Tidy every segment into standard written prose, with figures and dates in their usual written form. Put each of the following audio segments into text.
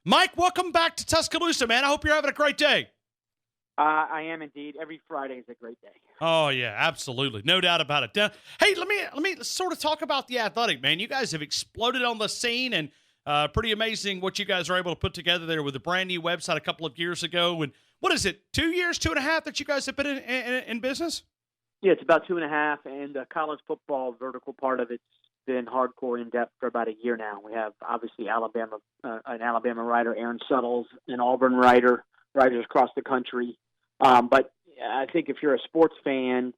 Mike, welcome back to Tuscaloosa, man. I hope you're having a great day. I am indeed. Every Friday is a great day. Oh, yeah, absolutely. No doubt about it. Now, hey, let me sort of talk about The Athletic, man. You guys have exploded on the scene, and pretty amazing what you guys are able to put together there with a brand new website a couple of years ago. And what is it, 2 years, 2.5 that you guys have been in business? Yeah, it's about 2.5, and the college football vertical part of it's been hardcore in depth for about a year now. We have obviously an Alabama writer, Aaron Suttles, an Auburn writers across the country. But I think if you're a sports fan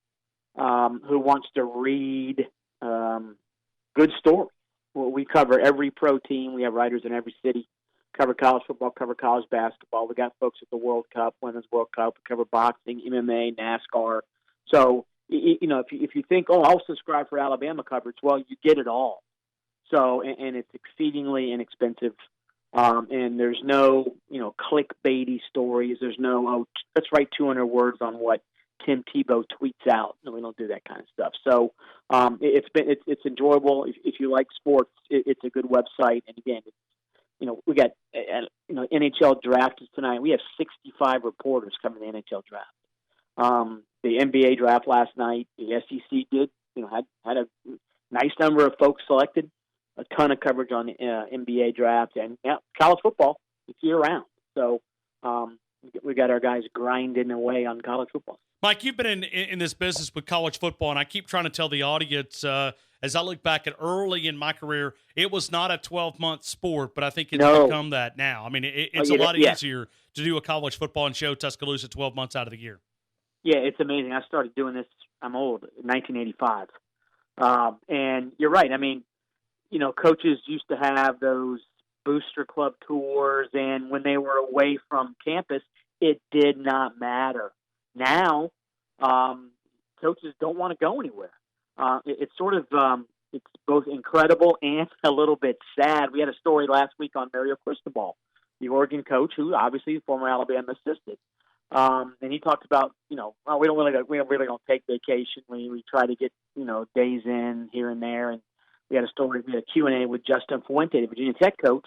who wants to read good stories, well, we cover every pro team. We have writers in every city. Cover college football, cover college basketball. We got folks at the World Cup, Women's World Cup. We cover boxing, MMA, NASCAR. So, if you think, I'll subscribe for Alabama coverage, well, you get it all. So, and it's exceedingly inexpensive. And there's no, clickbaity stories. There's no, let's write 200 words on what Tim Tebow tweets out. No, we don't do that kind of stuff. So, it's enjoyable. If you like sports, it's a good website. And again, we got, NHL draft is tonight. We have 65 reporters covering the NHL draft. The NBA draft last night, the SEC did, had a nice number of folks selected. A ton of coverage on the NBA draft, and college football, it's year-round. So we got our guys grinding away on college football. Mike, you've been in this business with college football, and I keep trying to tell the audience, as I look back at early in my career, it was not a 12-month sport, but I think it's become that now. I mean, it's a lot easier to do a college football and show Tuscaloosa 12 months out of the year. Yeah, it's amazing. I started doing this, I'm old, in 1985. And you're right. I mean, coaches used to have those booster club tours, and when they were away from campus, it did not matter. Now, coaches don't want to go anywhere. It's sort of it's both incredible and a little bit sad. We had a story last week on Mario Cristobal, the Oregon coach, who obviously is former Alabama assistant. And he talked about, we don't really take vacation. We try to get, days in here and there. And we had a Q&A with Justin Fuente, the Virginia Tech coach.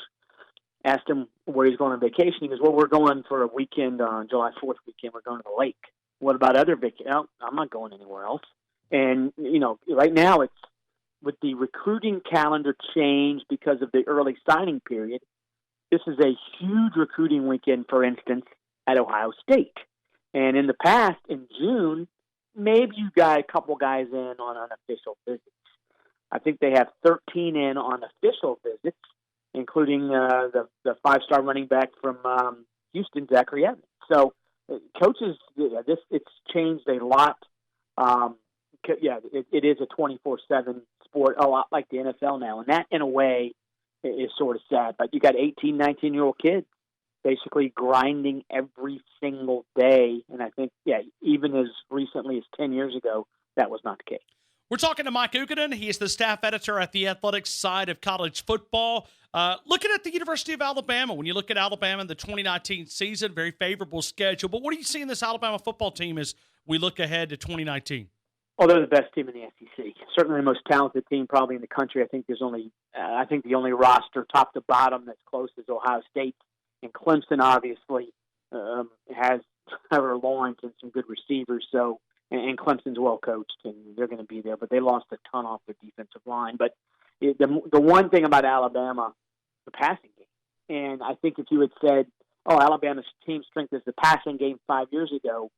Asked him where he's going on vacation. He goes, well, we're going for a weekend on July 4th weekend. We're going to the lake. What about other vacations? No, I'm not going anywhere else. And, right now it's with the recruiting calendar change because of the early signing period. This is a huge recruiting weekend, for instance, at Ohio State. And in the past, in June, maybe you got a couple guys in on unofficial visits. I think they have 13 in on official visits, including the five-star running back from Houston, Zachary Evans. So coaches, it's changed a lot. It is a 24/7 sport, a lot like the NFL now. And that, in a way, is sort of sad. But you got 18, 19-year-old kids basically grinding every single day. And I think, even as recently as 10 years ago, that was not the case. We're talking to Mike Huguenin. He is the staff editor at the Athletic side of college football. Looking at the University of Alabama, when you look at Alabama in the 2019 season, very favorable schedule. But what do you see in this Alabama football team as we look ahead to 2019? Oh, they're the best team in the SEC. Certainly the most talented team probably in the country. I think there's the only roster top to bottom that's close is Ohio State. And Clemson obviously has Trevor Lawrence and some good receivers. So, and Clemson's well coached, and they're going to be there. But they lost a ton off their defensive line. But the one thing about Alabama, the passing game. And I think if you had said, Alabama's team strength is the passing game 5 years ago,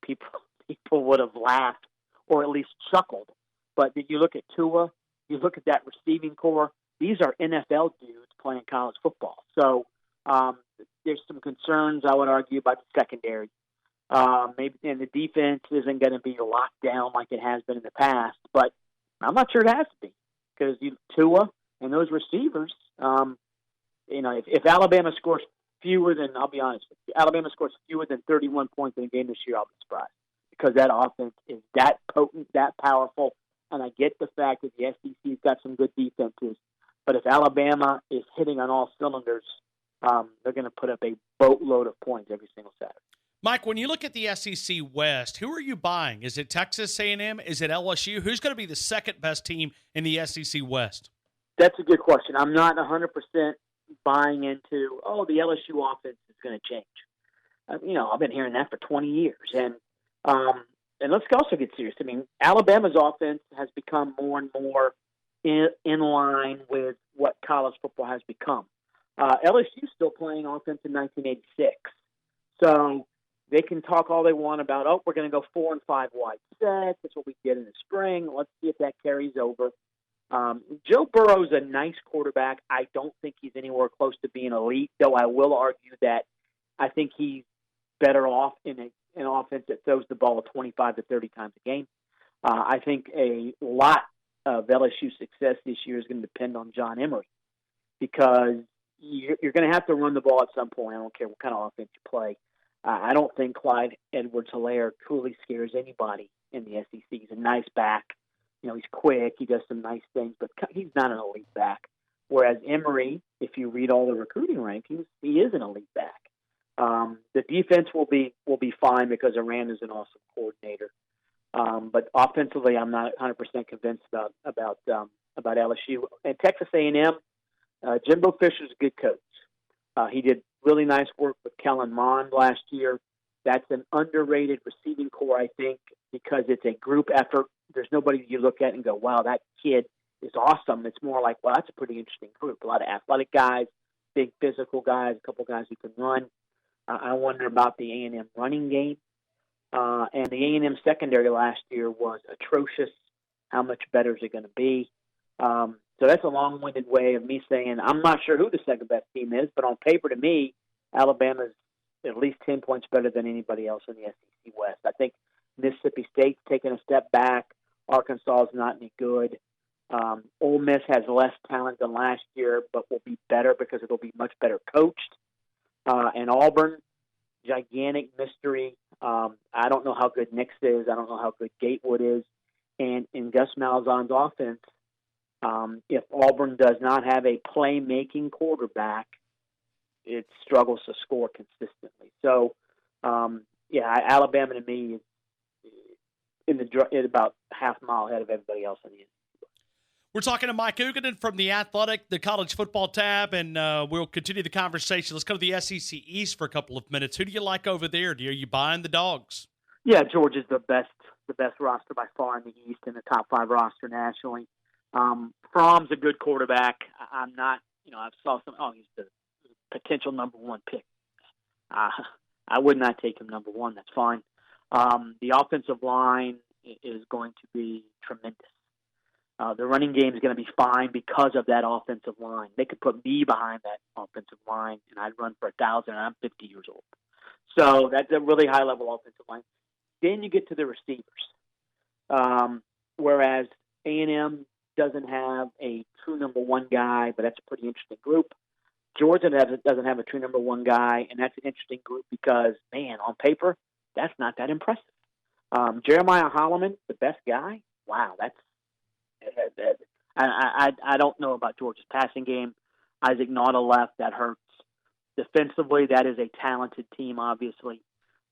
people would have laughed or at least chuckled. But you look at Tua, you look at that receiving core, these are NFL dudes playing college football. So there's some concerns, I would argue, about the secondary. Maybe, and the defense isn't going to be locked down like it has been in the past, but I'm not sure it has to be because Tua and those receivers, if Alabama scores fewer than, I'll be honest, if Alabama scores fewer than 31 points in a game this year, I'll be surprised because that offense is that potent, that powerful, and I get the fact that the SEC's got some good defenses, but if Alabama is hitting on all cylinders, they're going to put up a boatload of points every single Saturday. Mike, when you look at the SEC West, who are you buying? Is it Texas A&M? Is it LSU? Who's going to be the second best team in the SEC West? That's a good question. I'm not 100% buying into, the LSU offense is going to change. I've been hearing that for 20 years. And let's also get serious. I mean, Alabama's offense has become more and more in line with what college football has become. LSU's still playing offense in 1986. So they can talk all they want about, we're going to go 4 and 5 wide sets. That's what we did in the spring. Let's see if that carries over. Joe Burrow's a nice quarterback. I don't think he's anywhere close to being elite, though I will argue that I think he's better off in an offense that throws the ball 25 to 30 times a game. I think a lot of LSU success this year is going to depend on John Emery, because you're going to have to run the ball at some point. I don't care what kind of offense you play. I don't think Clyde Edwards-Helaire truly scares anybody in the SEC. He's a nice back. He's quick. He does some nice things, but he's not an elite back. Whereas Emery, if you read all the recruiting rankings, he is an elite back. The defense will be fine because Aranda's an awesome coordinator. But offensively, I'm not 100% convinced about LSU. And Texas A&M, Jimbo Fisher's a good coach. He did really nice work with Kellen Mond last year. That's an underrated receiving core, I think, because it's a group effort. There's nobody you look at and go, wow, that kid is awesome. It's more like, well, that's a pretty interesting group. A lot of athletic guys, big physical guys, a couple guys who can run. I wonder about the A&M running game. And the A&M secondary last year was atrocious. How much better is it going to be? So that's a long-winded way of me saying I'm not sure who the second-best team is, but on paper to me, Alabama's at least 10 points better than anybody else in the SEC West. I think Mississippi State's taken a step back. Arkansas is not any good. Ole Miss has less talent than last year, but will be better because it'll be much better coached. And Auburn, gigantic mystery. I don't know how good Nix is. I don't know how good Gatewood is. And in Gus Malzahn's offense, if Auburn does not have a playmaking quarterback, it struggles to score consistently. So, Alabama to me is in about half a mile ahead of everybody else in the end. We're talking to Mike Huguenin from The Athletic, the college football tab, and we'll continue the conversation. Let's go to the SEC East for a couple of minutes. Who do you like over there? Are you buying the dogs? Yeah, Georgia's the best roster by far in the East, and the top 5 roster nationally. Fromm's a good quarterback. I'm not, I saw some, he's the potential number 1 pick. I would not take him number 1. That's fine. The offensive line is going to be tremendous. The running game is going to be fine because of that offensive line. They could put me behind that offensive line, and I'd run for 1,000, and I'm 50 years old. So that's a really high-level offensive line. Then you get to the receivers. Whereas A&M doesn't have a true number 1 guy, but that's a pretty interesting group. Georgia doesn't have a true number 1 guy, and that's an interesting group because, man, on paper, that's not that impressive. Jeremiah Holloman, the best guy. Wow, I don't know about Georgia's passing game. Isaac Nauta left. That hurts. Defensively, that is a talented team, obviously.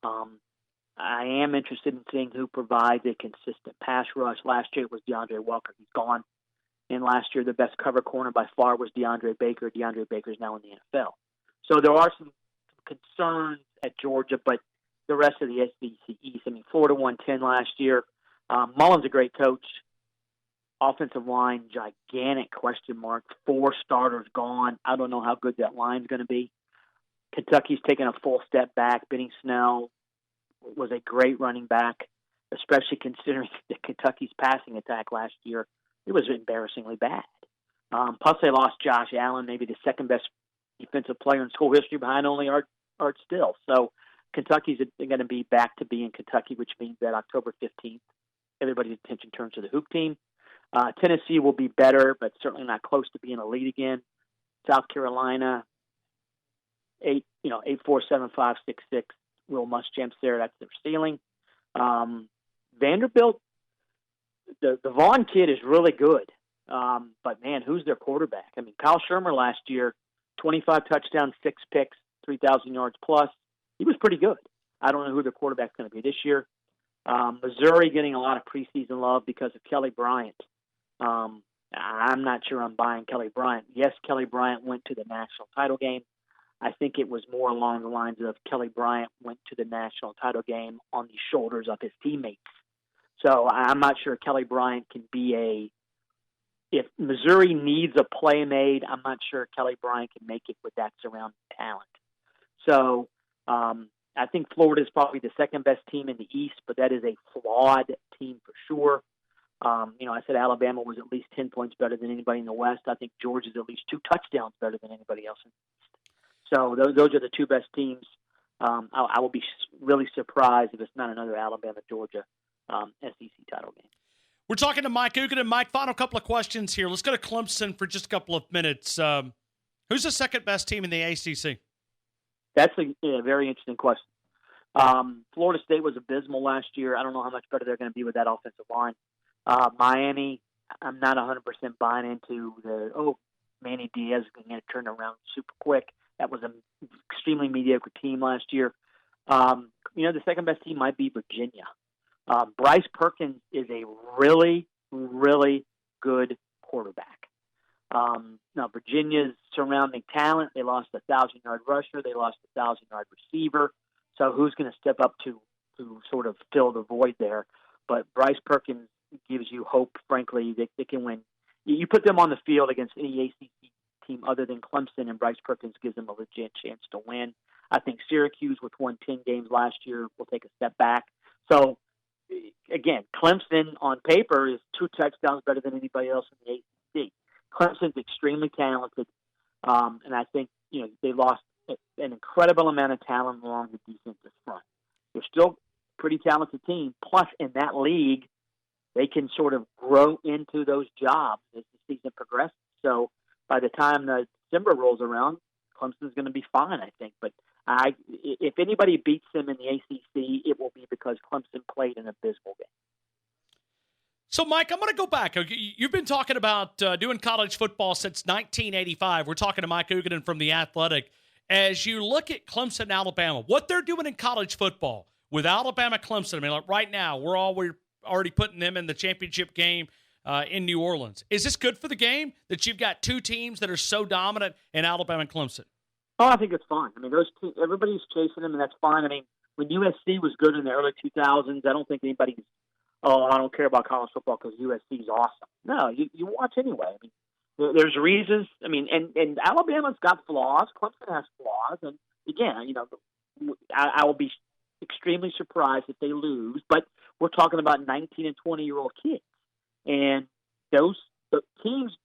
I am interested in seeing who provides a consistent pass rush. Last year it was DeAndre Walker. He's gone. And last year the best cover corner by far was DeAndre Baker. DeAndre Baker is now in the NFL. So there are some concerns at Georgia, but the rest of the SEC East, Florida won 10 last year. Mullen's a great coach. Offensive line, gigantic question mark. 4 starters gone. I don't know how good that line's going to be. Kentucky's taken a full step back. Benny Snell was a great running back, especially considering that Kentucky's passing attack last year. It was embarrassingly bad. Plus, they lost Josh Allen, maybe the second best defensive player in school history behind only Art Still. So Kentucky's going to be back to being Kentucky, which means that October 15th, everybody's attention turns to the Hoop team. Tennessee will be better, but certainly not close to being elite again. South Carolina, 8-4, 7-5, 6-6. Will Muschamp's there. That's their ceiling. Vanderbilt, the Vaughn kid is really good. But, man, who's their quarterback? Kyle Shermer last year, 25 touchdowns, 6 picks, 3,000 yards plus. He was pretty good. I don't know who their quarterback's going to be this year. Missouri getting a lot of preseason love because of Kelly Bryant. I'm not sure I'm buying Kelly Bryant. Yes, Kelly Bryant went to the national title game. I think it was more along the lines of Kelly Bryant went to the national title game on the shoulders of his teammates. So I'm not sure Kelly Bryant can be if Missouri needs a play made, I'm not sure Kelly Bryant can make it with that surrounding talent. So I think Florida is probably the second best team in the East, but that is a flawed team for sure. I said Alabama was at least 10 points better than anybody in the West. I think Georgia's at least 2 touchdowns better than anybody else in the East. So those are the 2 best teams. I will be really surprised if it's not another Alabama-Georgia SEC title game. We're talking to Mike Huguenin. Mike, final couple of questions here. Let's go to Clemson for just a couple of minutes. Who's the second best team in the ACC? That's a very interesting question. Florida State was abysmal last year. I don't know how much better they're going to be with that offensive line. Miami, I'm not 100% buying into Manny Diaz is going to turn around super quick. That was an extremely mediocre team last year. The second best team might be Virginia. Bryce Perkins is a really, really good quarterback. Now, Virginia's surrounding talent, they lost a 1,000-yard rusher. They lost a 1,000-yard receiver. So who's going to step up to sort of fill the void there? But Bryce Perkins gives you hope, frankly, that they can win. You put them on the field against any ACC team other than Clemson, and Bryce Perkins gives them a legit chance to win. I think Syracuse, which won 10 games last year, will take a step back. So, again, Clemson on paper is 2 touchdowns better than anybody else in the ACC. Clemson's extremely talented, and I think they lost an incredible amount of talent along the defensive front. They're still a pretty talented team. Plus, in that league, they can sort of grow into those jobs as the season progresses. So by the time the December rolls around, Clemson's going to be fine, I think. But if anybody beats them in the ACC, it will be because Clemson played an abysmal game. So, Mike, I'm going to go back. You've been talking about doing college football since 1985. We're talking to Mike Huguenin from The Athletic. As you look at Clemson, Alabama, what they're doing in college football with Alabama, Clemson, I mean, like right now, we're already putting them in the championship game in New Orleans. Is this good for the game that you've got 2 teams that are so dominant in Alabama and Clemson? Oh, I think it's fine. I mean, those teams, everybody's chasing them, and that's fine. I mean, when USC was good in the early 2000s, I don't think anybody's, I don't care about college football because USC is awesome. No, you watch anyway. I mean, there's reasons. I mean, and Alabama's got flaws. Clemson has flaws. And, again, I will be extremely surprised if they lose. But we're talking about 19 and 20-year-old kids. And the teams,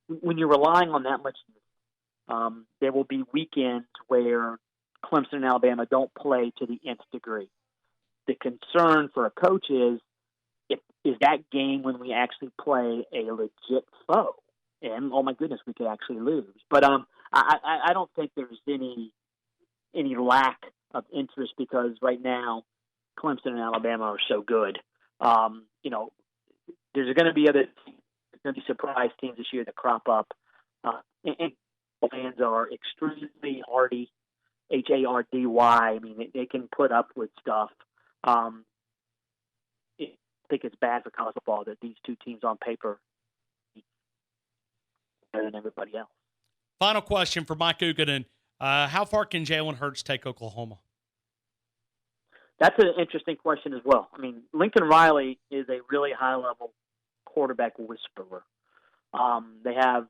when you're relying on that much, there will be weekends where Clemson and Alabama don't play to the nth degree. The concern for a coach is that game when we actually play a legit foe. And, oh, my goodness, we could actually lose. But I don't think there's any lack of interest because right now Clemson and Alabama are so good. There's going to be surprise teams this year that crop up. And fans are extremely hardy, hardy. I mean, they can put up with stuff. I think it's bad for college football that these 2 teams on paper better than everybody else. Final question for Mike Huguenin. How far can Jalen Hurts take Oklahoma? That's an interesting question as well. I mean, Lincoln Riley is a really high-level quarterback whisperer. They have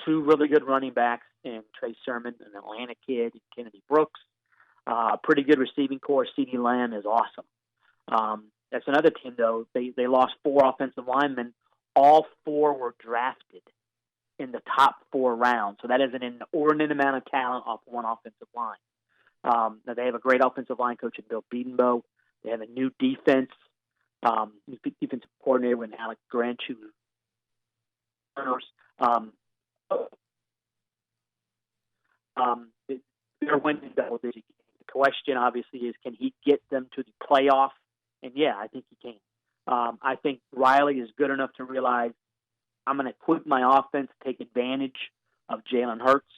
2 really good running backs in Trey Sermon, an Atlanta kid, and Kennedy Brooks. Pretty good receiving core. CeeDee Lamb is awesome. That's another team, though. They lost 4 offensive linemen. All 4 were drafted in the top 4 rounds. So that is an inordinate amount of talent off one offensive line. Now they have a great offensive line coach in Bill Bedenbaugh. They have a new defensive coordinator with Alec Grinch, who they're winning double-digit games. The question, obviously, is can he get them to the playoff? And, yeah, I think he can. I think Riley is good enough to realize I'm going to quit my offense, take advantage of Jalen Hurts.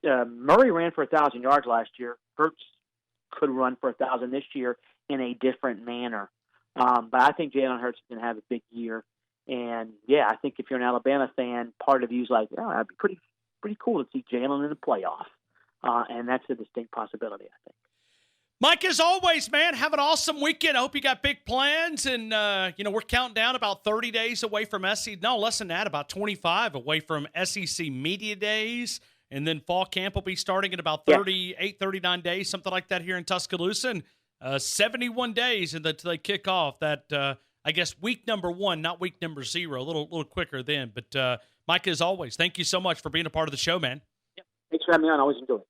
Murray ran for 1,000 yards last year. Hurts could run for 1,000 this year in a different manner. But I think Jalen Hurts is going to have a big year. And yeah, I think if you're an Alabama fan, part of you's like, oh, that'd be pretty cool to see Jalen in the playoff. And that's a distinct possibility, I think. Mike, as always, man, have an awesome weekend. I hope you got big plans. And, we're counting down about 30 days away from SEC. No, less than that, about 25 away from SEC Media Days. And then fall camp will be starting in about 39 days, something like that here in Tuscaloosa. And 71 days until they kick off that, I guess, week number 1, not week number 0, a little quicker then. But, Mike, as always, thank you so much for being a part of the show, man. Thanks for having me on. I always enjoy it.